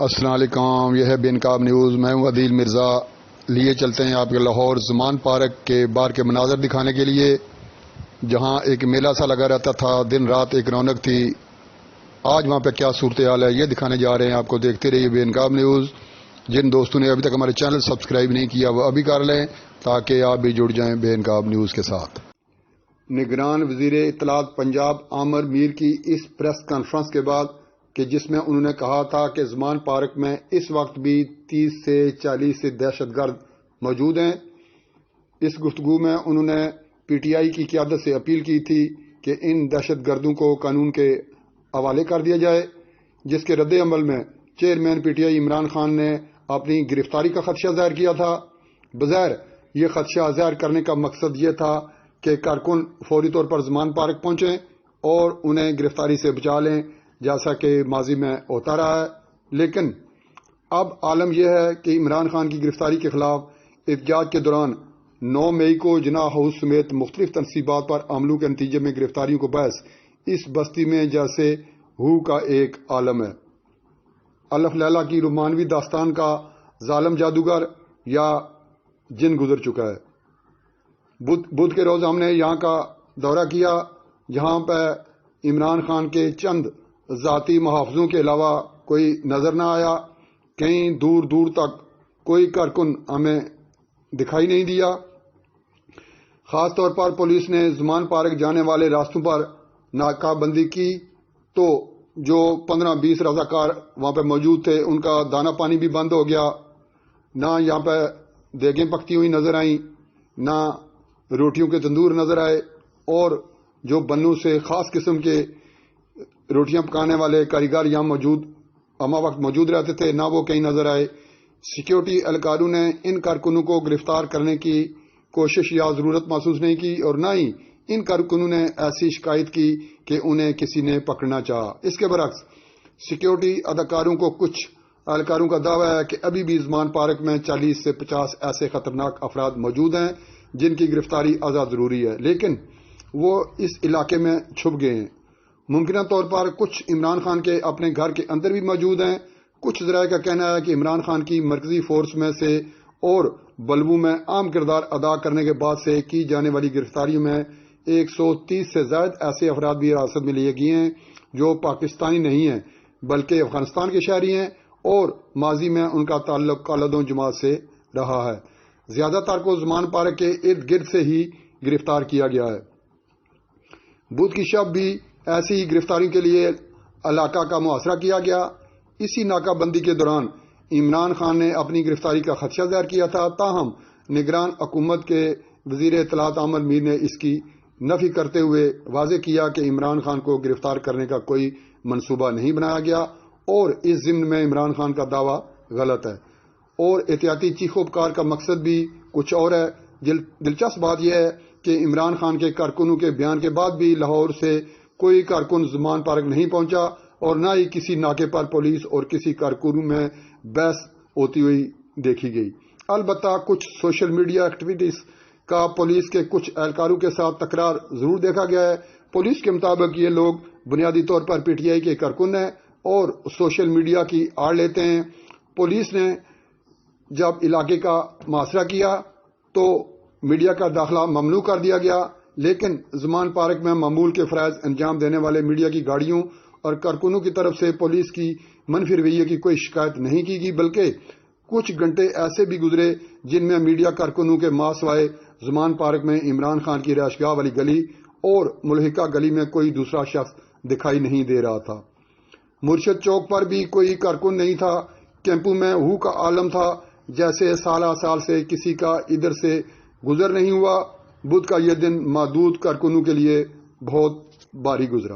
السلام علیکم، یہ ہے بے نقاب نیوز۔ میں ہوں عدیل مرزا۔ لیے چلتے ہیں آپ کے لاہور زمان پارک کے باہر کے مناظر دکھانے کے لیے، جہاں ایک میلہ سا لگا رہتا تھا، دن رات ایک رونق تھی۔ آج وہاں پہ کیا صورتحال ہے یہ دکھانے جا رہے ہیں آپ کو۔ دیکھتے رہیے بے نقاب نیوز۔ جن دوستوں نے ابھی تک ہمارے چینل سبسکرائب نہیں کیا وہ ابھی کر لیں تاکہ آپ بھی جڑ جائیں بے نقاب نیوز کے ساتھ۔ نگران وزیر اطلاعات پنجاب عامر میر کی اس پریس کانفرنس کے بعد کہ جس میں انہوں نے کہا تھا کہ زمان پارک میں اس وقت بھی 30 سے 40 سے دہشت گرد موجود ہیں، اس گفتگو میں انہوں نے پی ٹی آئی کی قیادت سے اپیل کی تھی کہ ان دہشت گردوں کو قانون کے حوالے کر دیا جائے، جس کے رد عمل میں chairman P T I Imran Khan نے اپنی گرفتاری کا خدشہ ظاہر کیا تھا۔ بظاہر یہ خدشہ ظاہر کرنے کا مقصد یہ تھا کہ کارکن فوری طور پر زمان پارک پہنچیں اور انہیں گرفتاری سے بچا لیں، جیسا کہ ماضی میں ہوتا رہا ہے۔ لیکن اب عالم یہ ہے کہ عمران خان کی گرفتاری کے خلاف احتجاج کے دوران 9 مئی کو جناح ہاؤس سمیت مختلف تنصیبات پر عملوں کے نتیجے میں گرفتاریوں کو باعث اس بستی میں جیسے ہو کا ایک عالم ہے۔ الف لیلہ کی رومانوی داستان کا ظالم جادوگر یا جن گزر چکا ہے۔ بدھ کے روز ہم نے یہاں کا دورہ کیا، جہاں پہ عمران خان کے چند ذاتی محافظوں کے علاوہ کوئی نظر نہ آیا۔ کہیں دور دور تک کوئی کارکن ہمیں دکھائی نہیں دیا۔ خاص طور پر پولیس نے زمان پارک جانے والے راستوں پر ناکہ بندی کی تو جو 15-20 رضاکار وہاں پہ موجود تھے ان کا دانہ پانی بھی بند ہو گیا۔ نہ یہاں پہ دیگیں پکتی ہوئی نظر آئیں، نہ روٹیوں کے تندور نظر آئے، اور جو بنوں سے خاص قسم کے روٹیاں پکانے والے کاریگر یہاں ہمہ وقت موجود رہتے تھے، نہ وہ کہیں نظر آئے۔ سیکیورٹی اہلکاروں نے ان کارکنوں کو گرفتار کرنے کی کوشش یا ضرورت محسوس نہیں کی، اور نہ ہی ان کارکنوں نے ایسی شکایت کی کہ انہیں کسی نے پکڑنا چاہا۔ اس کے برعکس سیکیورٹی اہلکاروں کو کچھ اہلکاروں کا دعویٰ ہے کہ ابھی بھی زمان پارک میں 40 سے 50 ایسے خطرناک افراد موجود ہیں جن کی گرفتاری ازاں ضروری ہے، لیکن وہ اس علاقے میں چھپ گئے ہیں۔ ممکنہ طور پر کچھ عمران خان کے اپنے گھر کے اندر بھی موجود ہیں۔ کچھ ذرائع کا کہنا ہے کہ عمران خان کی مرکزی فورس میں سے اور بلبوں میں اہم کردار ادا کرنے کے بعد سے کی جانے والی گرفتاریوں میں 130 سے زائد ایسے افراد بھی حراست میں لیے گئے ہیں جو پاکستانی نہیں ہیں بلکہ افغانستان کے شہری ہیں، اور ماضی میں ان کا تعلق کالعدوں جماعت سے رہا ہے۔ زیادہ تر کو زمان پارک کے ارد گرد سے ہی گرفتار کیا گیا ہے۔ بدھ کی شب بھی ایسی ہی گرفتاری کے لیے علاقہ کا محاصرہ کیا گیا۔ اسی ناکہ بندی کے دوران عمران خان نے اپنی گرفتاری کا خدشہ ظاہر کیا تھا، تاہم نگران حکومت کے وزیر اطلاعات عامر میر نے اس کی نفی کرتے ہوئے واضح کیا کہ عمران خان کو گرفتار کرنے کا کوئی منصوبہ نہیں بنایا گیا، اور اس ضمن میں عمران خان کا دعویٰ غلط ہے، اور احتیاطی چیخو پکار کا مقصد بھی کچھ اور ہے۔ دلچسپ بات یہ ہے کہ عمران خان کے کارکنوں کے بیان کے بعد بھی لاہور سے کوئی کارکن زمان پارک نہیں پہنچا، اور نہ ہی کسی ناکے پر پولیس اور کسی کارکنوں میں بحث ہوتی ہوئی دیکھی گئی۔ البتہ کچھ سوشل میڈیا ایکٹیویٹیز کا پولیس کے کچھ اہلکاروں کے ساتھ تکرار ضرور دیکھا گیا ہے۔ پولیس کے مطابق یہ لوگ بنیادی طور پر پی ٹی آئی کے کارکن ہیں اور سوشل میڈیا کی آڑ لیتے ہیں۔ پولیس نے جب علاقے کا محاصرہ کیا تو میڈیا کا داخلہ ممنوع کر دیا گیا، لیکن زمان پارک میں معمول کے فرائض انجام دینے والے میڈیا کی گاڑیوں اور کارکنوں کی طرف سے پولیس کی منفی رویے کی کوئی شکایت نہیں کی گئی، بلکہ کچھ گھنٹے ایسے بھی گزرے جن میں میڈیا کارکنوں کے ماں سوائے زمان پارک میں عمران خان کی رہائش گاہ والی گلی اور ملحقہ گلی میں کوئی دوسرا شخص دکھائی نہیں دے رہا تھا۔ مرشد چوک پر بھی کوئی کارکن نہیں تھا۔ کیمپوں میں ہو کا عالم تھا، جیسے سالہ سال سے کسی کا ادھر سے گزر نہیں ہوا۔ بدھ کا یہ دن معدود کارکنوں کے لیے بہت بھاری گزرا۔